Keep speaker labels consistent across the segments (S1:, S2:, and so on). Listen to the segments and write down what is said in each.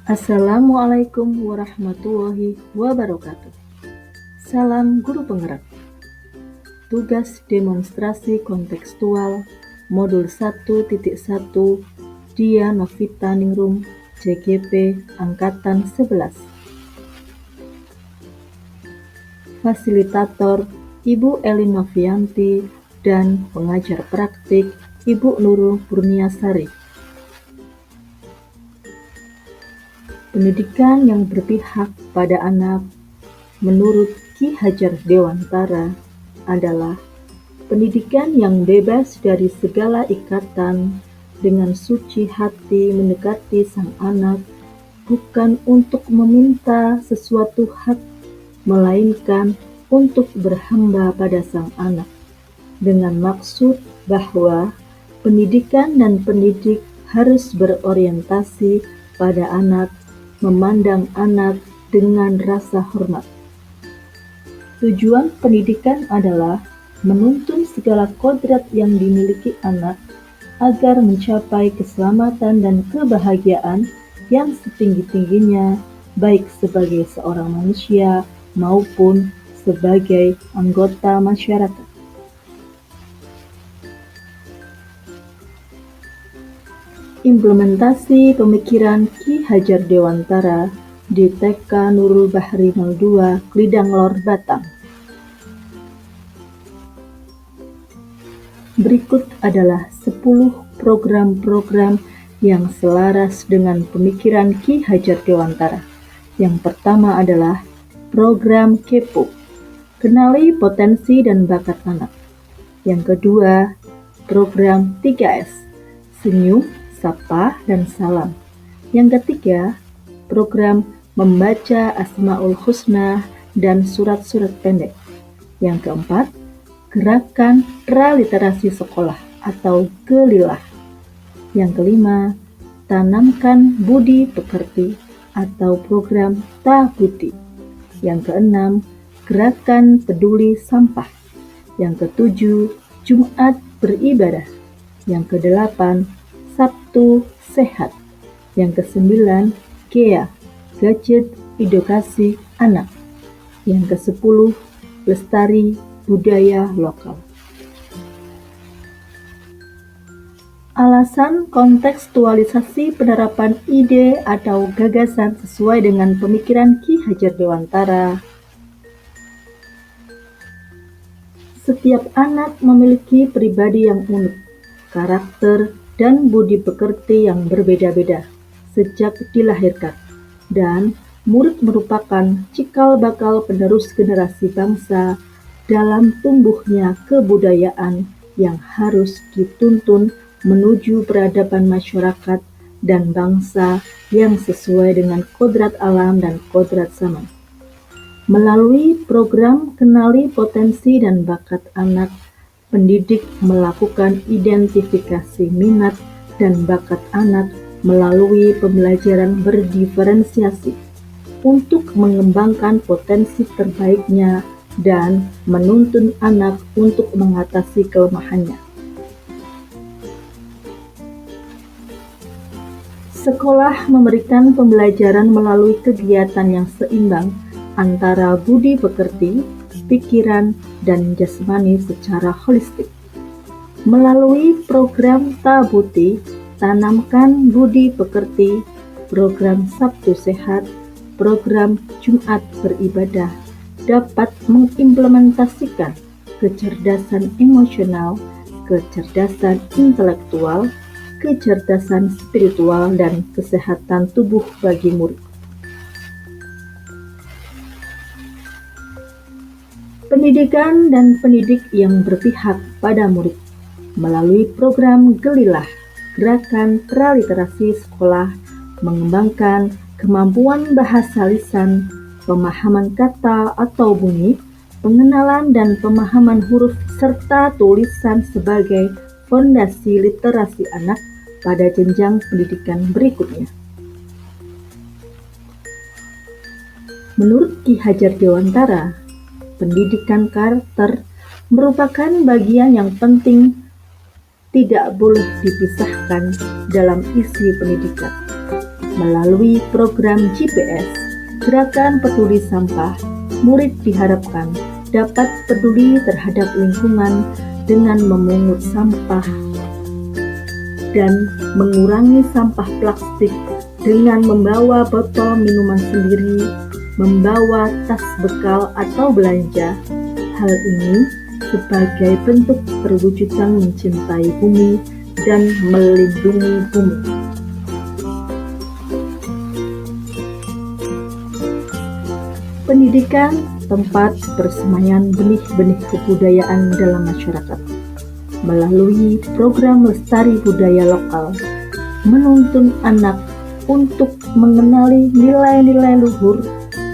S1: Assalamualaikum warahmatullahi wabarakatuh. Salam guru penggerak. Tugas demonstrasi kontekstual modul 1.1 Dia Novita Ningrum JGP Angkatan 11. Fasilitator Ibu Elin Novianti dan pengajar praktik Ibu Nurul Purniasari. Pendidikan yang berpihak pada anak menurut Ki Hajar Dewantara adalah pendidikan yang bebas dari segala ikatan, dengan suci hati mendekati sang anak, bukan untuk meminta sesuatu hak, melainkan untuk berhamba pada sang anak, dengan maksud bahwa pendidikan dan pendidik harus berorientasi pada anak, memandang anak dengan rasa hormat. Tujuan pendidikan adalah menuntun segala kodrat yang dimiliki anak agar mencapai keselamatan dan kebahagiaan yang setinggi-tingginya, baik sebagai seorang manusia maupun sebagai anggota masyarakat. Implementasi pemikiran Ki Hajar Dewantara di TK Nurul Bahri 02, Klidang Lor, Batang. Berikut adalah 10 program-program yang selaras dengan pemikiran Ki Hajar Dewantara. Yang pertama adalah program Kepo, kenali potensi dan bakat anak. Yang kedua, program 3S, senyum, sapa, dan salam. Yang ketiga, program membaca Asmaul Husna dan surat-surat pendek. Yang keempat, gerakan praliterasi sekolah atau gelilah. Yang kelima, tanamkan budi pekerti atau program Tabuti. Yang keenam, gerakan peduli sampah. Yang ketujuh, Jumat beribadah. Yang kedelapan, Sabtu sehat. Yang kesembilan, GEA, gadget edukasi anak. Yang kesepuluh, lestari budaya lokal. Alasan kontekstualisasi penerapan ide atau gagasan sesuai dengan pemikiran Ki Hajar Dewantara. Setiap anak memiliki pribadi yang unik, karakter dan budi pekerti yang berbeda-beda sejak dilahirkan, dan murid merupakan cikal bakal penerus generasi bangsa dalam tumbuhnya kebudayaan yang harus dituntun menuju peradaban masyarakat dan bangsa yang sesuai dengan kodrat alam dan kodrat zaman. Melalui program Kenali Potensi dan Bakat Anak, pendidik melakukan identifikasi minat dan bakat anak melalui pembelajaran berdiferensiasi untuk mengembangkan potensi terbaiknya dan menuntun anak untuk mengatasi kelemahannya. Sekolah memberikan pembelajaran melalui kegiatan yang seimbang antara budi pekerti, pikiran, dan jasmani secara holistik. Melalui program Tabuti, tanamkan budi pekerti, program Sabtu sehat, program Jumat beribadah, dapat mengimplementasikan kecerdasan emosional, kecerdasan intelektual, kecerdasan spiritual, dan kesehatan tubuh bagi murid. Pendidikan dan pendidik yang berpihak pada murid melalui program Gelilah, gerakan praliterasi sekolah, mengembangkan kemampuan bahasa lisan, pemahaman kata atau bunyi, pengenalan dan pemahaman huruf serta tulisan sebagai fondasi literasi anak pada jenjang pendidikan berikutnya. Menurut Ki Hajar Dewantara, pendidikan karakter merupakan bagian yang penting, tidak boleh dipisahkan dalam isi pendidikan. Melalui program GPS, Gerakan Peduli Sampah, murid diharapkan dapat peduli terhadap lingkungan dengan memungut sampah dan mengurangi sampah plastik dengan membawa botol minuman sendiri, membawa tas bekal atau belanja. Hal ini sebagai bentuk perwujudan mencintai bumi dan melindungi bumi. Pendidikan tempat persemaian benih-benih kebudayaan dalam masyarakat. Melalui program Lestari Budaya Lokal, menuntun anak untuk mengenali nilai-nilai luhur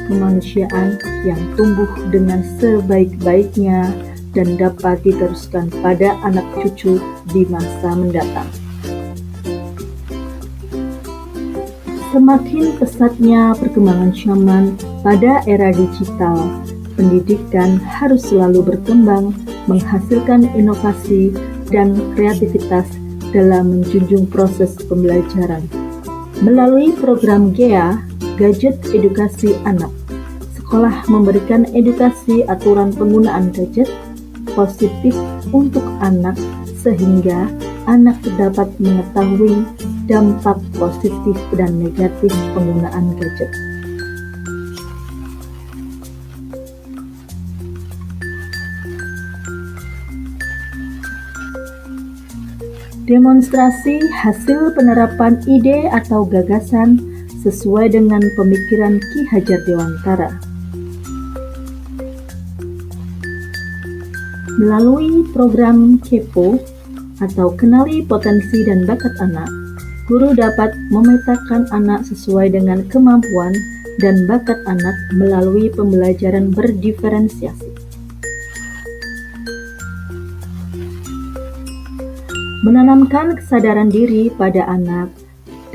S1: kemanusiaan yang tumbuh dengan sebaik-baiknya dan dapat diteruskan pada anak cucu di masa mendatang. Semakin pesatnya perkembangan zaman pada era digital, pendidikan harus selalu berkembang, menghasilkan inovasi dan kreativitas dalam menjunjung proses pembelajaran. Melalui program GEA, Gadget Edukasi Anak, sekolah memberikan edukasi aturan penggunaan gadget positif untuk anak sehingga anak dapat mengetahui dampak positif dan negatif penggunaan gadget. Demonstrasi hasil penerapan ide atau gagasan sesuai dengan pemikiran Ki Hajar Dewantara. Melalui program KEPO atau Kenali Potensi dan Bakat Anak, guru dapat memetakan anak sesuai dengan kemampuan dan bakat anak melalui pembelajaran berdiferensiasi. Menanamkan kesadaran diri pada anak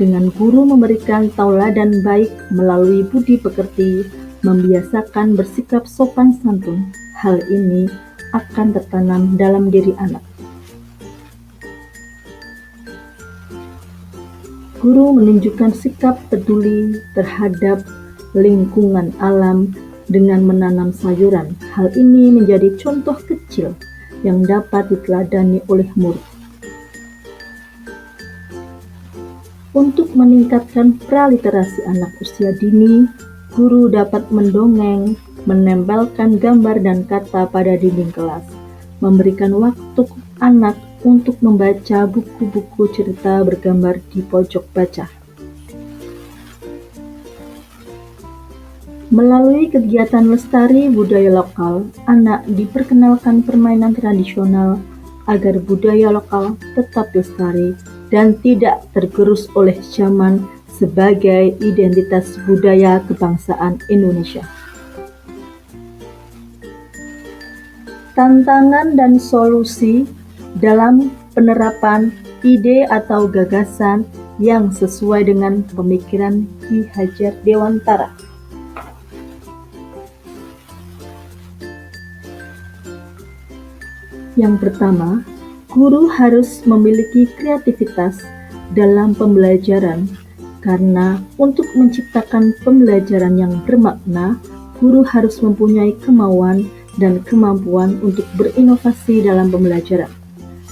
S1: dengan guru memberikan tauladan baik melalui budi pekerti, membiasakan bersikap sopan santun. Hal ini akan tertanam dalam diri anak. Guru menunjukkan sikap peduli terhadap lingkungan alam dengan menanam sayuran. Hal ini menjadi contoh kecil yang dapat diteladani oleh murid. Untuk meningkatkan praliterasi anak usia dini, guru dapat mendongeng, menempelkan gambar dan kata pada dinding kelas, memberikan waktu anak untuk membaca buku-buku cerita bergambar di pojok baca. Melalui kegiatan lestari budaya lokal, anak diperkenalkan permainan tradisional agar budaya lokal tetap lestari dan tidak tergerus oleh zaman sebagai identitas budaya kebangsaan Indonesia. Tantangan dan solusi dalam penerapan ide atau gagasan yang sesuai dengan pemikiran Ki Hajar Dewantara. Yang pertama, guru harus memiliki kreativitas dalam pembelajaran karena untuk menciptakan pembelajaran yang bermakna, guru harus mempunyai kemauan dan kemampuan untuk berinovasi dalam pembelajaran.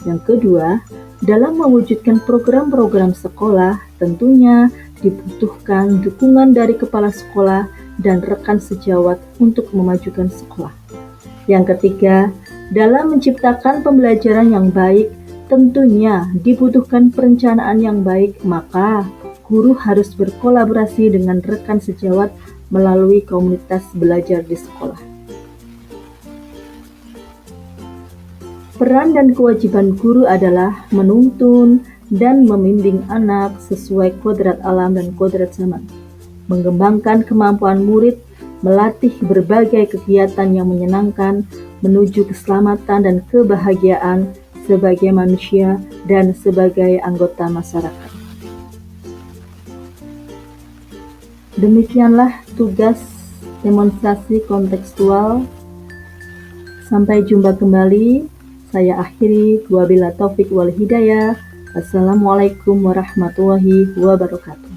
S1: Yang kedua, dalam mewujudkan program-program sekolah, tentunya dibutuhkan dukungan dari kepala sekolah dan rekan sejawat untuk memajukan sekolah. Yang ketiga, dalam menciptakan pembelajaran yang baik, tentunya dibutuhkan perencanaan yang baik, maka guru harus berkolaborasi dengan rekan sejawat melalui komunitas belajar di sekolah. Peran dan kewajiban guru adalah menuntun dan membimbing anak sesuai kodrat alam dan kodrat zaman, mengembangkan kemampuan murid, melatih berbagai kegiatan yang menyenangkan, menuju keselamatan dan kebahagiaan sebagai manusia dan sebagai anggota masyarakat. Demikianlah tugas demonstrasi kontekstual. Sampai jumpa kembali. Saya akhiri, wabillahi taufik wal hidayah. Wassalamualaikum warahmatullahi wabarakatuh.